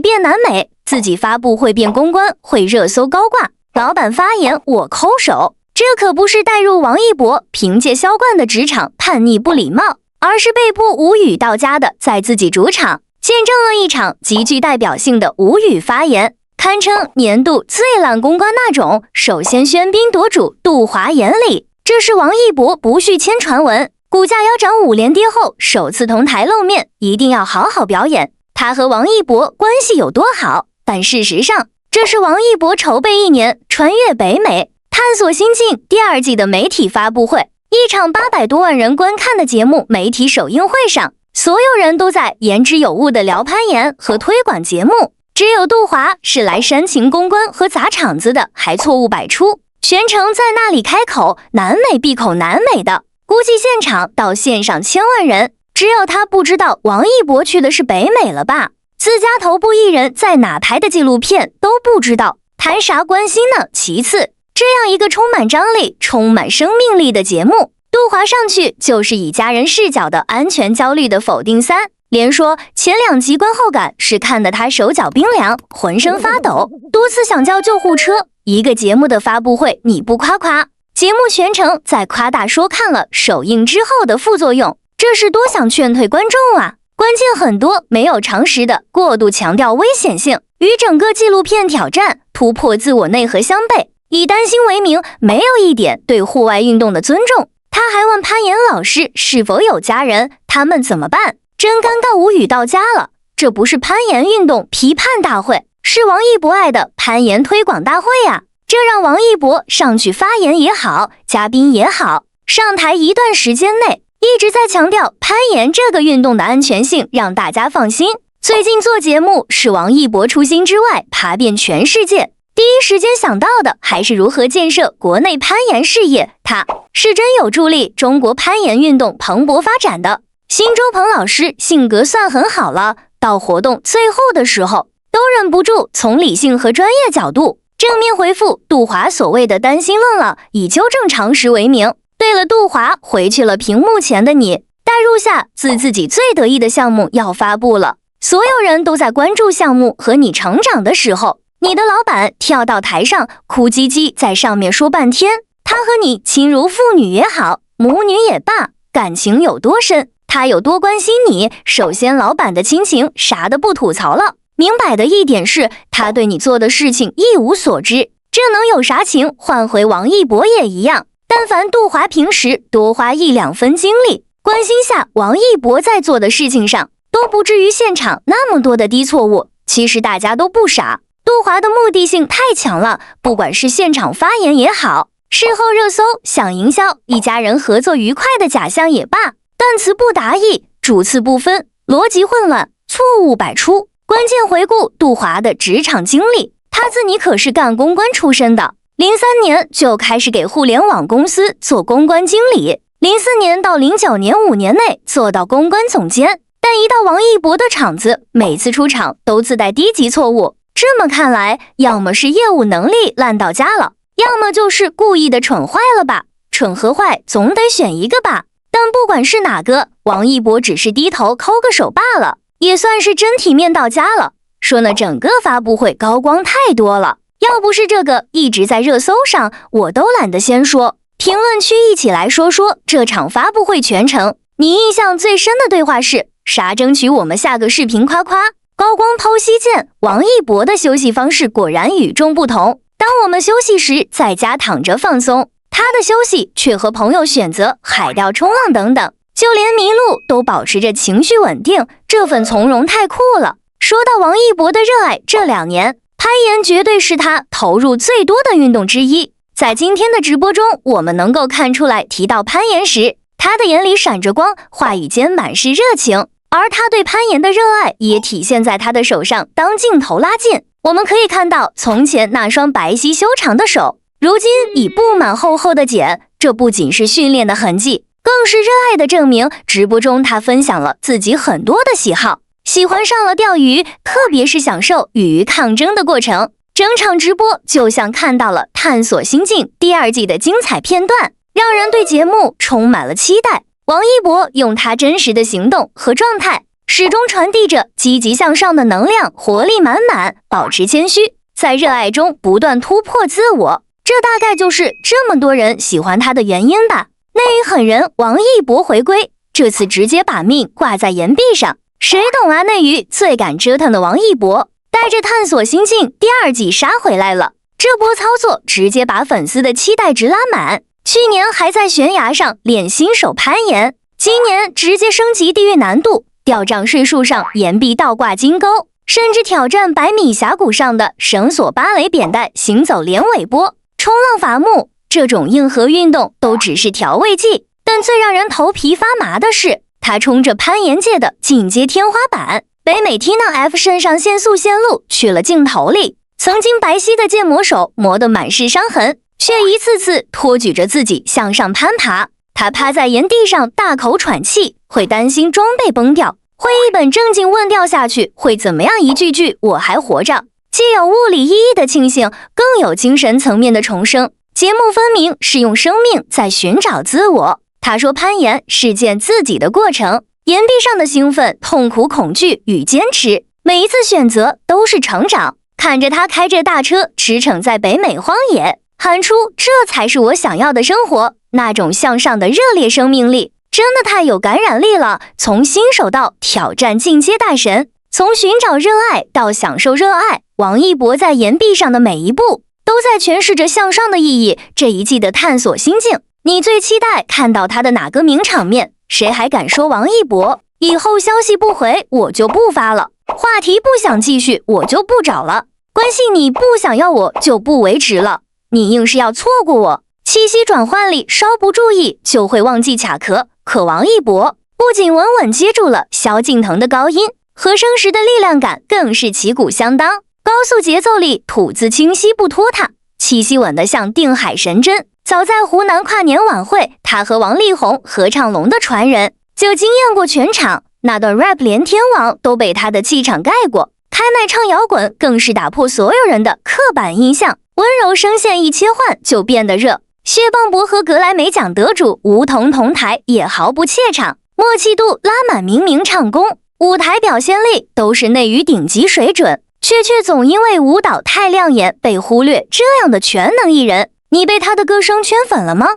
变南美，自己发布会变公关，会热搜高挂，老板发言我抠手。这可不是带入王一博凭借销冠的职场叛逆不礼貌，而是被迫无语到家的在自己主场见证了一场极具代表性的无语发言，堪称年度最烂公关那种。首先喧宾夺主，杜华眼里，这是王一博不续签传闻，股价腰斩5连跌后首次同台露面，一定要好好表演他和王一博关系有多好。但事实上，这是王一博筹备1年穿越北美探索心境第2季的媒体发布会，一场800多万人观看的节目媒体首映会上，所有人都在言之有物的聊攀岩和推广节目，只有杜华是来煽情公关和砸场子的，还错误百出。全程在那里开口南美闭口南美的，估计现场到线上1000万人，只有他不知道王一博去的是北美了吧？自家头部艺人在哪拍的纪录片都不知道，谈啥关心呢？其次，这样一个充满张力、充满生命力的节目，杜华上去就是以家人视角的安全焦虑的否定3，连说前2集观后感是看得他手脚冰凉，浑身发抖，多次想叫救护车。一个节目的发布会你不夸夸，节目全程在夸大说看了首映之后的副作用，这是多想劝退观众啊！关键很多没有常识的过度强调危险性，与整个纪录片挑战突破自我内核相悖，以担心为名，没有一点对户外运动的尊重。他还问攀岩老师是否有家人，他们怎么办？真尴尬无语到家了。这不是攀岩运动批判大会，是王一博爱的攀岩推广大会呀！这让王一博上去发言也好，嘉宾也好，上台一段时间内一直在强调攀岩这个运动的安全性，让大家放心。最近做节目是王一博初心之外爬遍全世界，第一时间想到的还是如何建设国内攀岩事业，他是真有助力中国攀岩运动蓬勃发展的。辛周鹏老师性格算很好了，到活动最后的时候都忍不住从理性和专业角度正面回复杜华所谓的担心论了，以纠正常识为名。对了，杜华回去了屏幕前的你，代入下自己最得意的项目要发布了，所有人都在关注项目和你成长的时候，你的老板跳到台上哭唧唧在上面说半天，他和你亲如父女也好，母女也罢，感情有多深，他有多关心你。首先老板的亲情啥的不吐槽了，明摆的一点是他对你做的事情一无所知，这能有啥情？换回王一博也一样，但凡杜华平时多花1-2分精力关心下王一博在做的事情上，都不至于现场那么多的低错误。其实大家都不傻，杜华的目的性太强了，不管是现场发言也好，事后热搜想营销一家人合作愉快的假象也罢，断词不达意，主次不分，逻辑混乱，错误百出。关键回顾杜华的职场经历，他自己可是干公关出身的，03年就开始给互联网公司做公关经理，04年到09年5年内做到公关总监。但一到王一博的场子，每次出场都自带低级错误，这么看来，要么是业务能力烂到家了，要么就是故意的蠢坏了吧？蠢和坏总得选一个吧。但不管是哪个，王一博只是低头抠个手罢了，也算是真体面到家了。说呢，整个发布会高光太多了，要不是这个一直在热搜上，我都懒得先说。评论区一起来说说这场发布会全程你印象最深的对话是啥？争取我们下个视频夸夸。高光剖析见王一博的休息方式果然与众不同，当我们休息时在家躺着放松，他的休息却和朋友选择海钓冲浪等等，就连迷路都保持着情绪稳定，这份从容太酷了。说到王一博的热爱，这2年攀岩绝对是他投入最多的运动之一。在今天的直播中，我们能够看出来，提到攀岩时，他的眼里闪着光，话语间满是热情，而他对攀岩的热爱也体现在他的手上。当镜头拉近，我们可以看到从前那双白皙修长的手，如今已布满厚厚的茧，这不仅是训练的痕迹，更是热爱的证明。直播中他分享了自己很多的喜好，喜欢上了钓鱼，特别是享受与鱼抗争的过程。整场直播就像看到了探索心境第2季的精彩片段，让人对节目充满了期待。王一博用他真实的行动和状态始终传递着积极向上的能量，活力满满，保持谦虚，在热爱中不断突破自我。这大概就是这么多人喜欢他的原因吧。内娱狠人王一博回归，这次直接把命挂在岩壁上。谁懂啊？内娱最敢折腾的王一博，带着探索心境第2季杀回来了。这波操作直接把粉丝的期待值拉满。去年还在悬崖上练新手攀岩，今年直接升级地狱难度，吊杖睡树上岩壁倒挂金钩，甚至挑战100米峡谷上的绳索芭蕾扁带行走连尾波、冲浪伐木。这种硬核运动都只是调味剂，但最让人头皮发麻的是，他冲着攀岩界的进阶天花板。北美 Tina F 肾上腺素线路去了镜头里，曾经白皙的剑魔手磨得满是伤痕，却一次次托举着自己向上攀爬。他趴在岩地上大口喘气，会担心装备崩掉，会一本正经问掉下去会怎么样，一句句我还活着，既有物理意义的庆幸，更有精神层面的重生。节目分明是用生命在寻找自我。他说攀岩是件自己的过程，岩壁上的兴奋、痛苦、恐惧与坚持，每一次选择都是成长。看着他开着大车驰骋在北美荒野，喊出这才是我想要的生活，那种向上的热烈生命力真的太有感染力了。从新手到挑战进阶大神，从寻找热爱到享受热爱，王一博在岩壁上的每一步都在诠释着向上的意义。这一季的探索心境，你最期待看到他的哪个名场面？谁还敢说王一博以后消息不回我就不发了，话题不想继续我就不找了，关系你不想要我就不维持了，你硬是要错过我。气息转换里稍不注意就会忘记卡壳，可王一博不仅稳稳接住了萧敬腾的高音，和声时的力量感更是旗鼓相当。高速节奏里吐字清晰不拖沓，气息稳得像定海神针。早在湖南跨年晚会，他和王力宏合唱《龙的传人》就惊艳过全场，那段 rap 连天王都被他的气场盖过。开麦唱摇滚更是打破所有人的刻板印象，温柔声线一切换就变得热。薛邦博和格莱美奖得主吴彤同台也毫不怯场，默契度拉满，明明唱功、舞台表现力都是内娱顶级水准，却总因为舞蹈太亮眼被忽略。这样的全能艺人，你被他的歌声圈粉了吗？